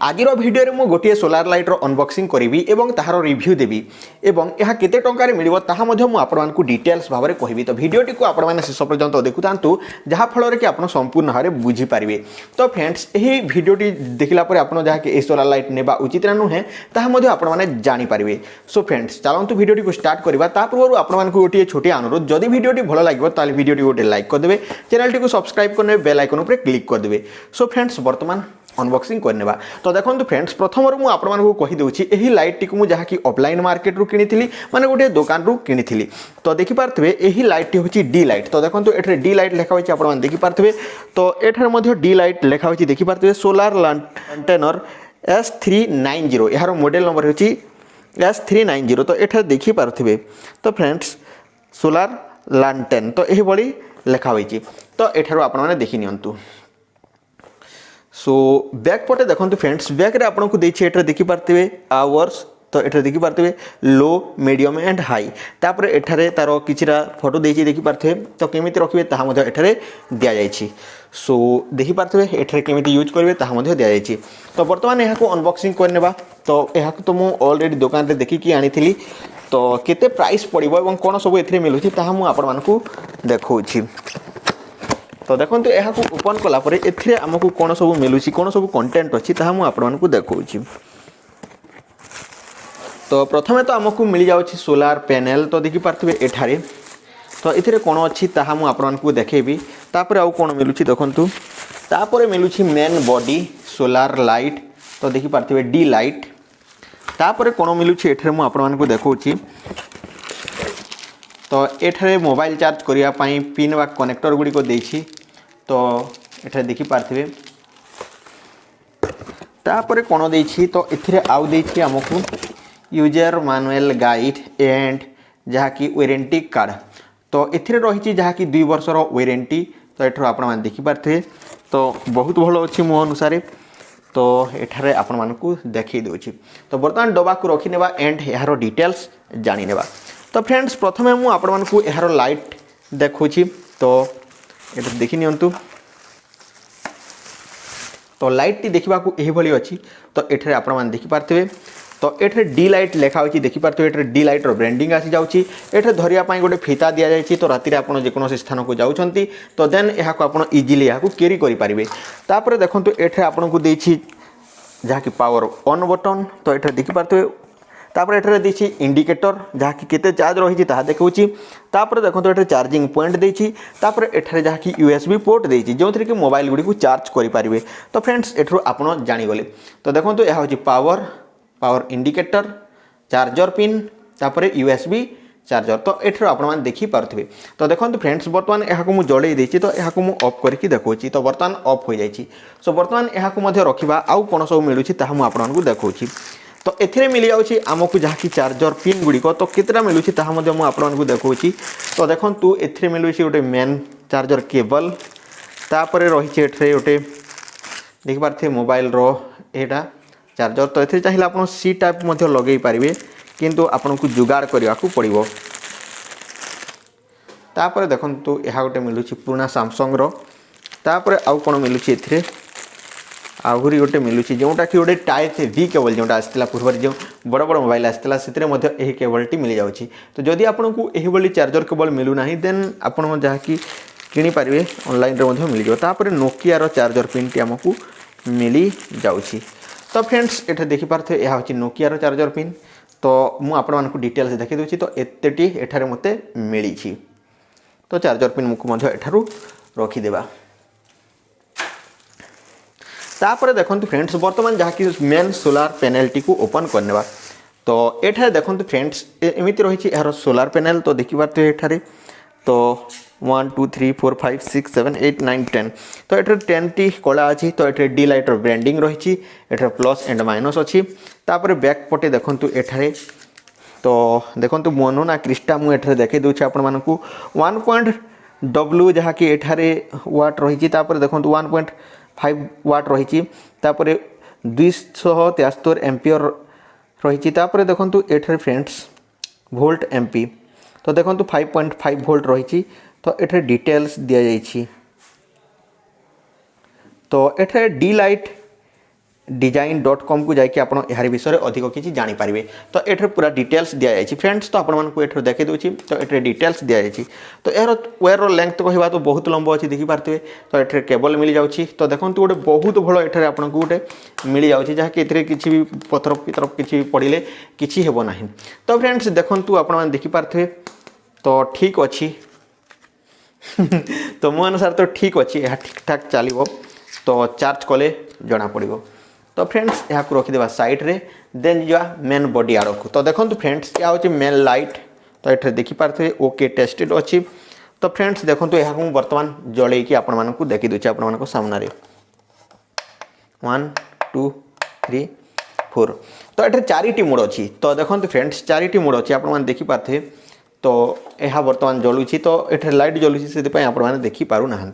आज भिडियो मु गोटे सोलार लाइट्र अनबॉक्सिंग करी एवं ताहार रिव्यू देवी एवं यह केते टंकार मिलिबो ताहा मध्ये मु आपण मानकु डिटेल्स भाबरे कहबी। तो भिडियोटी को आपण माने शेष पर्यंत देखुतांतु जहा फल कि आपण संपूर्ण भाबरे बुझी पारिबे। तो फ्रेंड्स एही भिडियोटी देखिला परे आपण जहा कि ए सोलार लाइट नेबा उचित ना नुहे ताहा मध्ये आपण माने जानि पारिबे। सो फ्रेंड्स चलंतु भिडियोटी को स्टार्ट करबा। ता पूर्व आपण मानकु गोटे छोटी अनुरोध, जदि भिडियोटी भल लागिबो ताले भिडियोटी गोटे लाइक कर देबे, चैनल को सब्सक्राइब करने बेल आइकन ऊपर क्लिक कर देबे। सो फ्रेंड्स वर्तमान अनबॉक्सिंग करने तो देखो फ्रेंड्स प्रथम मुझे आपको कहीदे यही लाइट टी को जहाँकि ऑफलाइन मार्केट रू किनी माने गोटे दुकान रू किनी। तो देखिपारे यही लाइट टी हूँ डी लाइट। तो देखो ये डी लाइट लिखा होती है देखिपारे। तो ये डी लाइट लिखा होती देखिपारे सोलार लांटेनर S390 यार मॉडल नंबर हूँ S390। तो ये देखिपारे तो फ्रेंड्स सोलार लांटेन तो यही लिखा होती। तो ये आपने देखी नियंतु। सो बैक पटे देखो फ्रेंड्स बैक रे आपको देखिए देखिपारे आवर्स। तो ये देखिपारे लो मीडियम एंड हाई। तापर एठारे तार किछिरा फोटो देछि देखिपारे। तो केमिति रखिबे ताहा मध्ये एठारे दिया जायछि। सो देखिपारे एठारे केमिति यूज करिवे ताहा मध्ये दिया जायछि। तो वर्तमान यहाँ को अनबॉक्सिंग करनेबा। तो यहाँ तो मु ऑलरेडी दुकान रे देखिकी आनिथिली। तो केते प्राइस पड़िबो एवं कोन सब एथिरे मिलुछि ताहा मु आपण मानकु देखौछि। तो देखो यह ओपन कलापर ए आमको कौन सब मिलूँ कौन सब कंटेंट अच्छी ताहा मुझे आपको देखा। तो प्रथमे तो आमको मिल जाऊँगी सोलार पैनल। तो देखिपारे एठारे तो ये कौन अच्छी ताहा मुझे आपको देखेबी। तापर आउ कौन मिलूँ देखु तापर मिलूँ मेन बॉडी सोलार लाइट। तो देखिपारे डी लाइट। तापर कौन मिलूँ एठारे मुझे आपको देखा। तो एठारे मोबाइल चार्ज करने पिन वा कनेक्टर गुड़ी को देछि। तो एठारे देखिपारे तापर कौन देछि। तो एथिरे आउ देछि आमको यूजर मैनुअल गाइड एंड जहाँकि वारंटी कार्ड। तो एथिरे रही जहाँकि 2 वर्षर वारंटी। तो एठार आपण माने देखिपारे। तो बहुत भल अच्छी मो अनुसार। तो एठारे आपण मानकु देखि दोछि। तो बर्तमान डबा को रखी नेबा एंड यार डिटेल्स जानि नेबा। तो फ्रेंड्स प्रथमे मु आपण मानकु यार लाइट देखुछि। तो ये देखि नियंतु। तो लाइट टी देखा यही भली अच्छी। तो ये आपण माने देखिपारे। तो ये डी लाइट लिखा होती देखिपारे। ये डी लाइट ब्रांडिंग आसी जाऊँगी। ये धरिया गोटे फीता दि जाए। तो राति आप जेकोसी स्थान को जाऊँगी तो देन यहाँ आप इजिली यहाँ कैरी करेंगे। तापर देखो ये आपको देछि जहाँकि पावर ऑन बटन। तो ये देखिपारे। तापर एठारे देछि इंडिकेटर जहाँकि केते चार्ज रही ताहा देखौछि। तापर देखो ये चार्जिंग पॉइंट देछि। तापर एठारे जहाँकि USB पोर्ट देछि जो थी कि मोबाइल गुड़ी को चार्ज करेंगे। तो फ्रेंड्स एठू आपन जानिगले। तो देखो यह हूँ पावर इंडिकेटर चार्जर पिन तापर USB चार्जर। तो एठू आपने देखिपारे। तो देखो फ्रेंड्स बर्तमान यहाँ को जड़े देछि। तो यहाँ को मुझे ऑफ करके देखौछि। तो बर्तमान ऑफ हो जाइछि। सो बर्तमान यहाँ को रखा आउ कौन सब मिलूँ ताहा मुझे आपको देखौछि। तो एथिरे मिल जाऊँगी आमको जहाँकि चार्जर पिन गुड़िक। तो केतटा मिलूँ ताहा मुझे आपको देखौछि। तो देखो एथिरे मिलूँ गोटे मेन चार्जर केबल। तापर रही एठरे गोटे देखिपारे मोबाइल एटा चार्जर। तो ये चाहिए आप सी टाइप लगे पारे किंतु आपन को जुगाड़ करने को पड़ो। तापर देखो यह गोटे मिलूँ पुराना सैमसंग रो। तापर आउ कौन मिलूँ एथिरे आहरी गोटे मिलूँ जोटा कि गोटे टाइप V केबल जोटा आसाला पूर्व जो बड़ बड़ मोबाइल आसाला से केबलटी मिल जाऊँगी। तो जदि आपको यही चार्जर केबल मिलूना देन आप जहाँकि किनीपारे ऑनलाइन रे मिल जाए। तापर नोकियार चार्जर पिन टी आमको मिली जाऊँगी। तो फ्रेंड्स ये देखिपारे यह हूँ नोकियार चार्जर पिन। तो मुझे आपको डिटेल्स देखी दूसरी। तो एतेटी एठारे मते मिली। तो चार्जर पिन मुझे एठारू रखीदेवा। तापर देखो फ्रेंड्स बर्तमान जहाँकि मेन सोलार पैनल टी को ओपन करने। तो ये देखो फ्रेंड्स एमती रही यार सोलार पैनल। तो देखिपारे एठारे तो 1 2 3 4 5 6 7 8 9 10। तो ये 10 टी कला अच्छी। तो ये डी लाइट ब्रांडिंग रही। ये प्लस एंड माइनस अच्छी। तापर बैक पटे देखो एठारे। तो देखो मोनोना क्रिस्टा मुझे देखे दूसरी आपण मानकु 1.W जहाँकि एठारे वाट रही। तापर देखो 1.5 वाट रही। तापर 273 एम्पियर रही। तापर देखो एठारे फ्रेंड्स वोल्ट एमपी। तो देखो 5.5 वोल्ट रही। तो ये डिटेल्स दि जाइए। तो ये डी लाइट design.com को जाकि आप यार विषय अधिक किसी जानीपारे। तो ये पूरा डिटेल्स दि जाए फ्रेंड्स। तो आपको देखी दूसरी तो ये डिटेल्स दि जाए। तो यार वायर लेंथ कहवा तो बहुत लंब अच्छी देखिपारे। तो ये केबल मिल जाऊँगी। तो देखो गोटे बहुत भल ये आपको गोटे मिल जाऊँगी जहाँकि किसी भी पथर पितर किसी भी पड़े किसी हेब ना। तो फ्रेंड्स देखु आप देखिपारे। तो ठीक अच्छी तो मो अनुसार तो ठीक अच्छी यह ठीक ठाक चलो। तो चार्ज कले जना पड़ो। तो फ्रेंड्स यहाँ रखिदेवा साइड रे। देन जा मेन बॉडी आड़ को। तो देखो फ्रेंड्स यह हूँ मेन लाइट। तो ये देखिपारे ओके टेस्टेड अच्छी। तो फ्रेंड्स देखो यहाँ बर्तमान जलैकी आपको देखी दूचे आप सामने 1 2 3 4। तो ये 4टी मोड अच्छी। तो देखो फ्रेंड्स 4टी मोड अच्छी आप देखिपारे। तो यह बर्तमान जलुची। तो ये लाइट जलुची से आपने देखिपार ना।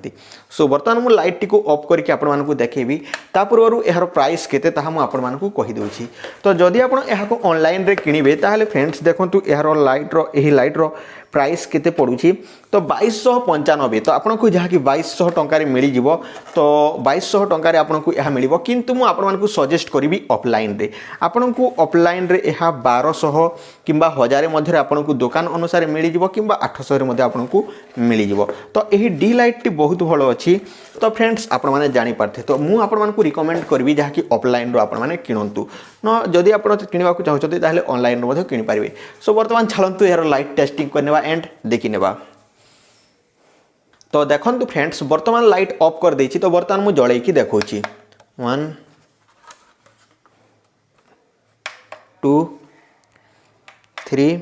सो बर्तमान मुझे लाइट टी ऑफ करके आपको देखेबी। ता पूर्व यार प्राइस केते आपको कहीदे। तो जदि आप ऑनलाइन रे किनिबे ताहले फ्रेंड्स देखो यार लाइट्र प्राइस केते पड़ुची। तो 2295। तो आपको जहाँकि 2200 टंकार मिल जाव। तो 2200 टंकार आपको यह मिल। किंतु मु आपको सजेस्ट करी ऑफलाइन रे। आपको ऑफलाइन रे यह 1200 किंबा 1000 मध्य आपको दुकान अनुसार मिल जाव कि 800 मध्य आपको मिल जाव। तो यही डी लाइट टी बहुत भल अच्छी। तो फ्रेंड्स आपने जानीपारे। तो मुझे आपको रिकमेंड करी जहाँकि ऑफलाइन आपने किणतु न जदि आप किणवा चाहते हैं ऑनलाइन किनीपारे। सो बर्तमान चलतु यार लाइट टेस्टिंग करने एंड देखी नेबा। तो देखो फ्रेंड्स बर्तमान लाइट ऑफ कर देछि। तो बर्तमान मुझे जलैकी देखो 1 2 3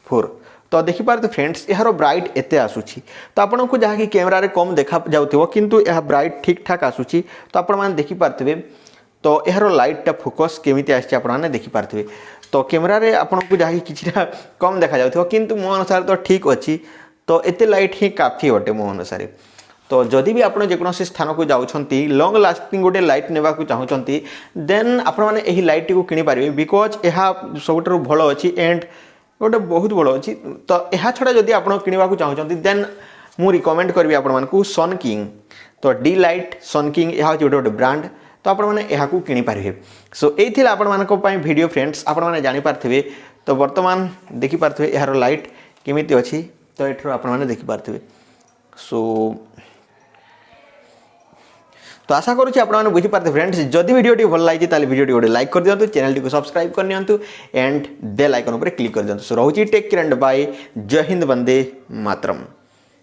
4। तो देखिपारे तो फ्रेंड्स यार ब्राइट एते आसूची। तो आपको जहाँकि कैमरा रे कम देखा जाउथिबो किंतु यह ब्राइट ठीक ठाक आसूची। तो आपने देखिपारे। तो यार लाइटा फोकस केमिति आछि आपने देखिपारे। तो कैमरा रे आपको जहाँकि किछिटा कम देखा जाउथिबो किंतु मो अनुसार तो ठीक अच्छी। तो एते लाइट ही काफी अटे मो अनुसार। तो जदि भी आप जेकोसी स्थान को जाउछंती लॉन्ग लास्टिंग गोटे लाइट नेबा को चाहूँगी देन आपने यही लाइट को किनीपारे। बिकज यह सबुठ भल अच्छी एंड गोटे बहुत बड़ अच्छी। तो यह छड़ा जदि आप किणवा चाहूँगी देन मु रिकमेंड करी आपको सन किंग। तो डी लाइट सन किंग यह हूँ गोटे ब्रांड। तो आपने किनीपारे। सो ये आपंपाई वीडियो फ्रेंड्स आपने जानीपारे। तो बर्तमान देखिपारे यार लाइट केमिति अच्छी। तो ये आपने देखिपारे। सो तो आशा करुँच आपने बुझीपारे फ्रेंड्स। जदि वीडियो भल लगी ताले वीडियो गोटे लाइक कर दिंतु। चैनल को सब्सक्राइब कर नियंतु एंड बेल आइकन पर क्लिक कर दिंतु। सो रोची टेक केयर एंड बाय। जय हिंद वंदे मातरम।